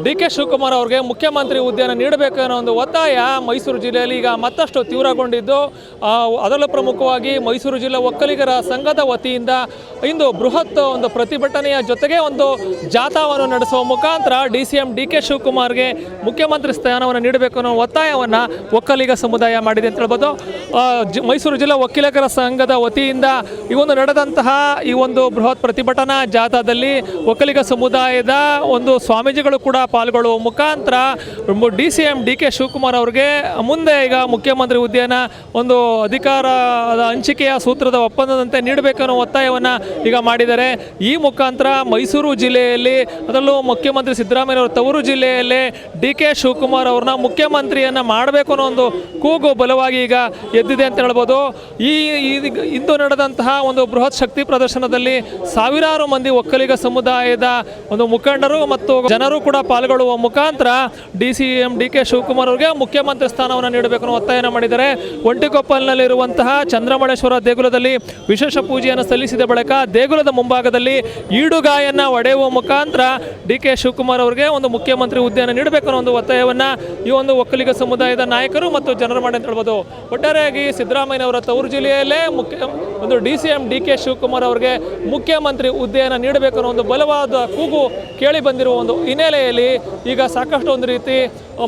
D K Shivakumar ಅವರಿಗೆ ಮುಖ್ಯಮಂತ್ರಿ ಹುದ್ದೆಯನ್ನು ನೀಡಬೇಕು ಅನ್ನೋ ಒಂದು ಒತ್ತಾಯ ಮೈಸೂರು ಜಿಲ್ಲೆಯಲ್ಲಿ ಈಗ ಮತ್ತಷ್ಟು ತೀವ್ರಗೊಂಡಿದ್ದು, ಅದರಲ್ಲೂ ಪ್ರಮುಖವಾಗಿ ಮೈಸೂರು ಜಿಲ್ಲಾ ಒಕ್ಕಲಿಗರ ಸಂಘದ ವತಿಯಿಂದ ಇಂದು ಬೃಹತ್ ಒಂದು ಪ್ರತಿಭಟನೆಯ ಜೊತೆಗೆ ಒಂದು ಜಾಥಾವನ್ನು ನಡೆಸುವ ಮುಖಾಂತರ DCM ಡಿ ಕೆ ಶಿವಕುಮಾರ್ಗೆ ಮುಖ್ಯಮಂತ್ರಿ ಸ್ಥಾನವನ್ನು ನೀಡಬೇಕು ಅನ್ನೋ ಒತ್ತಾಯವನ್ನು ಒಕ್ಕಲಿಗ ಸಮುದಾಯ ಮಾಡಿದೆ ಅಂತ ಹೇಳ್ಬೋದು. ಮೈಸೂರು ಜಿಲ್ಲಾ ಒಕ್ಕಲಿಗರ ಸಂಘದ ವತಿಯಿಂದ ಈ ಒಂದು ನಡೆದಂತಹ ಈ ಒಂದು ಬೃಹತ್ ಪ್ರತಿಭಟನಾ ಜಾಥಾದಲ್ಲಿ ಒಕ್ಕಲಿಗ ಸಮುದಾಯದ ಒಂದು ಸ್ವಾಮೀಜಿಗಳು ಕೂಡ ಪಾಲ್ಗೊಳ್ಳುವ ಮುಖಾಂತರ DCM ಡಿ ಕೆ ಶಿವಕುಮಾರ್ ಅವರಿಗೆ ಮುಂದೆ ಈಗ ಮುಖ್ಯಮಂತ್ರಿ ಹುದ್ದೆಯನ್ನು ಒಂದು ಅಧಿಕಾರದ ಹಂಚಿಕೆಯ ಸೂತ್ರದ ಒಪ್ಪಂದದಂತೆ ನೀಡಬೇಕನ್ನೋ ಒತ್ತಾಯವನ್ನು ಈಗ ಮಾಡಿದ್ದಾರೆ. ಈ ಮುಖಾಂತರ ಮೈಸೂರು ಜಿಲ್ಲೆಯಲ್ಲಿ, ಅದರಲ್ಲೂ ಮುಖ್ಯಮಂತ್ರಿ ಸಿದ್ದರಾಮಯ್ಯ ಅವರ ತವರು ಜಿಲ್ಲೆಯಲ್ಲೇ ಡಿ ಕೆ ಶಿವಕುಮಾರ್ ಅವ್ರನ್ನ ಮುಖ್ಯಮಂತ್ರಿಯನ್ನು ಮಾಡಬೇಕು ಅನ್ನೋ ಒಂದು ಕೂಗು ಬಲವಾಗಿ ಈಗ ಎದ್ದಿದೆ ಅಂತ ಹೇಳ್ಬೋದು. ಇಂದು ನಡೆದಂತಹ ಒಂದು ಬೃಹತ್ ಶಕ್ತಿ ಪ್ರದರ್ಶನದಲ್ಲಿ ಸಾವಿರಾರು ಮಂದಿ ಒಕ್ಕಲಿಗ ಸಮುದಾಯದ ಒಂದು ಮುಖಂಡರು ಮತ್ತು ಜನರು ಕೂಡ ಪಾಲ್ಗೊಳ್ಳುವ ಮುಖಾಂತರ DCM ಡಿ ಕೆ ಶಿವಕುಮಾರ್ ಅವರಿಗೆ ಮುಖ್ಯಮಂತ್ರಿ ಸ್ಥಾನವನ್ನು ನೀಡಬೇಕು ಅನ್ನೋ ಒತ್ತಾಯನ ಮಾಡಿದ್ದಾರೆ. ಒಂಟಿಕೊಪ್ಪಲಿನಲ್ಲಿರುವಂತಹ ಚಂದ್ರಮಳೇಶ್ವರ ದೇಗುಲದಲ್ಲಿ ವಿಶೇಷ ಪೂಜೆಯನ್ನು ಸಲ್ಲಿಸಿದ ಬಳಿಕ ದೇಗುಲದ ಮುಂಭಾಗದಲ್ಲಿ ಈಡುಗಾಯನ್ನು ಒಡೆಯುವ ಮುಖಾಂತರ ಡಿ ಕೆ ಶಿವಕುಮಾರ್ ಅವರಿಗೆ ಒಂದು ಮುಖ್ಯಮಂತ್ರಿ ಹುದ್ದೆಯನ್ನು ನೀಡಬೇಕು ಅನ್ನೋ ಒಂದು ಒತ್ತಾಯವನ್ನು ಈ ಒಂದು ಒಕ್ಕಲಿಗ ಸಮುದಾಯದ ನಾಯಕರು ಮತ್ತು ಜನರು ಮಾಡಿ ಅಂತ ಹೇಳ್ಬೋದು. ಒಟ್ಟಾರೆಯಾಗಿ ಸಿದ್ದರಾಮಯ್ಯ ಅವರ ತವರು ಜಿಲ್ಲೆಯಲ್ಲೇ ಒಂದು DCM ಡಿ ಕೆ ಶಿವಕುಮಾರ್ ಅವರಿಗೆ ಮುಖ್ಯಮಂತ್ರಿ ಹುದ್ದೆಯನ್ನು ನೀಡಬೇಕು ಅನ್ನೋ ಒಂದು ಬಲವಾದ ಕೂಗು ಕೇಳಿ ಬಂದಿರುವ ಒಂದು ಹಿನ್ನೆಲೆಯಲ್ಲಿ ಈಗ ಸಾಕಷ್ಟು ಒಂದು ರೀತಿ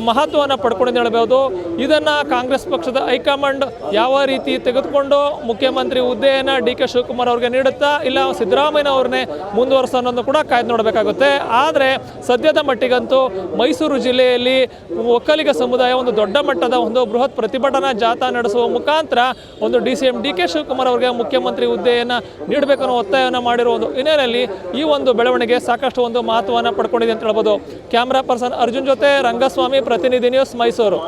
ಮಹತ್ವವನ್ನು ಪಡ್ಕೊಂಡು ಹೇಳ್ಬೋದು. ಇದನ್ನು ಕಾಂಗ್ರೆಸ್ ಪಕ್ಷದ ಹೈಕಮಾಂಡ್ ಯಾವ ರೀತಿ ತೆಗೆದುಕೊಂಡು ಮುಖ್ಯಮಂತ್ರಿ ಹುದ್ದೆಯನ್ನು ಡಿ ಕೆ ಶಿವಕುಮಾರ್ ಅವ್ರಿಗೆ ನೀಡುತ್ತಾ ಇಲ್ಲ ಸಿದ್ದರಾಮಯ್ಯ ಅವ್ರನ್ನೇ ಮುಂದುವರಿಸೋ ಅನ್ನೋದು ಕೂಡ ಕಾಯ್ದು ನೋಡಬೇಕಾಗುತ್ತೆ. ಆದರೆ ಸದ್ಯದ ಮಟ್ಟಿಗಂತೂ ಮೈಸೂರು ಜಿಲ್ಲೆಯಲ್ಲಿ ಒಕ್ಕಲಿಗ ಸಮುದಾಯ ಒಂದು ದೊಡ್ಡ ಮಟ್ಟದ ಒಂದು ಬೃಹತ್ ಪ್ರತಿಭಟನಾ ಜಾಥಾ ನಡೆಸುವ ಮುಖಾಂತರ ಒಂದು DCM ಡಿ ಕೆ ಶಿವಕುಮಾರ್ ಅವರಿಗೆ ಮುಖ್ಯಮಂತ್ರಿ ಹುದ್ದೆಯನ್ನು ನೀಡಬೇಕನ್ನೋ ಒತ್ತಾಯವನ್ನು ಮಾಡಿರುವ ಒಂದು ಹಿನ್ನೆಲೆಯಲ್ಲಿ ಈ ಒಂದು ಬೆಳವಣಿಗೆ ಸಾಕಷ್ಟು ಒಂದು ಮಹತ್ವವನ್ನು ಪಡ್ಕೊಂಡಿದೆ ಅಂತ ಹೇಳ್ಬೋದು. ಕ್ಯಾಮ್ರಾ ಪರ್ಸನ್ ಅರ್ಜುನ್ ಜೊತೆ ರಂಗಸ್ವಾಮಿ, ಪ್ರತಿನಿಧಿ ನ್ಯೂಸ್, ಮೈಸೂರು.